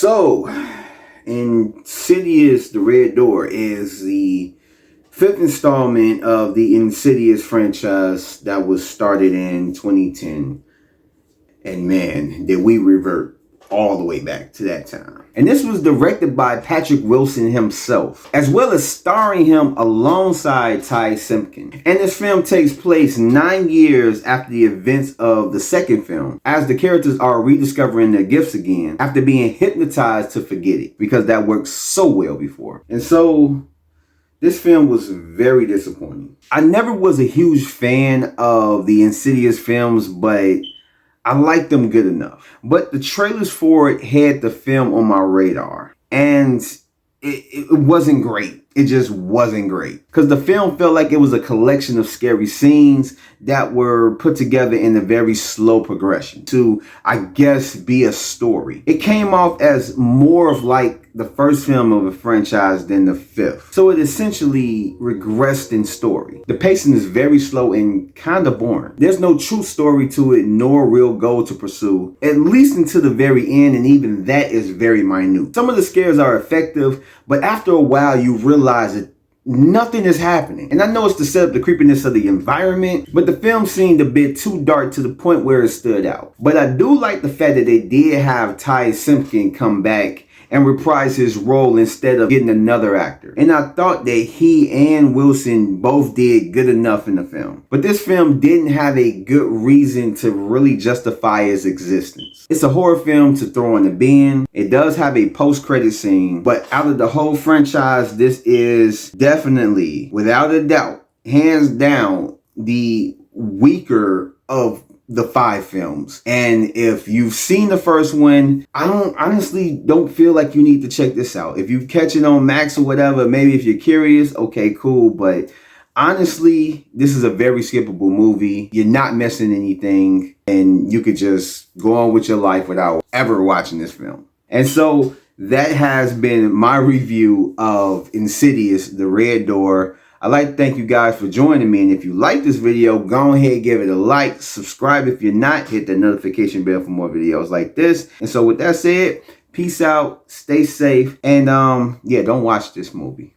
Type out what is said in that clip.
So, Insidious, The Red Door is the fifth installment of the Insidious franchise that was started in 2010. And man, did we revert all the way back to that time. And this was directed by Patrick Wilson himself, as well as starring him alongside Ty Simpkin. And this film takes place 9 years after the events of the second film, as the characters are rediscovering their gifts again after being hypnotized to forget it, because that worked so well before. And so this film was very disappointing. I never was a huge fan of the Insidious films, but I liked them good enough. But the trailers for it had the film on my radar. And it wasn't great. It just wasn't great. Because the film felt like it was a collection of scary scenes that were put together in a very slow progression to, I guess, be a story. It came off as more of like the first film of a franchise than the fifth. So it essentially regressed in story. The pacing is very slow and kind of boring. There's no true story to it, nor real goal to pursue, at least until the very end, and even that is very minute. Some of the scares are effective, but after a while you realize that nothing is happening. And I know it's to set up the creepiness of the environment, but the film seemed a bit too dark to the point where it stood out. But I do like the fact that they did have Ty Simpkin come back and reprise his role instead of getting another actor. And I thought that he and Wilson both did good enough in the film. But this film didn't have a good reason to really justify its existence. It's a horror film to throw in the bin. It does have a post-credit scene, but out of the whole franchise, this is definitely, without a doubt, hands down, the weaker of the 5 films. And if you've seen the first one, I honestly don't feel like you need to check this out. If you catch it on Max or whatever, maybe if you're curious, okay, cool. But honestly, this is a very skippable movie. You're not missing anything, and you could just go on with your life without ever watching this film. And so that has been my review of Insidious, The Red Door. I'd like to thank you guys for joining me, and if you like this video, go ahead, give it a like, subscribe if you're not, hit the notification bell for more videos like this. And so with that said, peace out, stay safe, and yeah, don't watch this movie.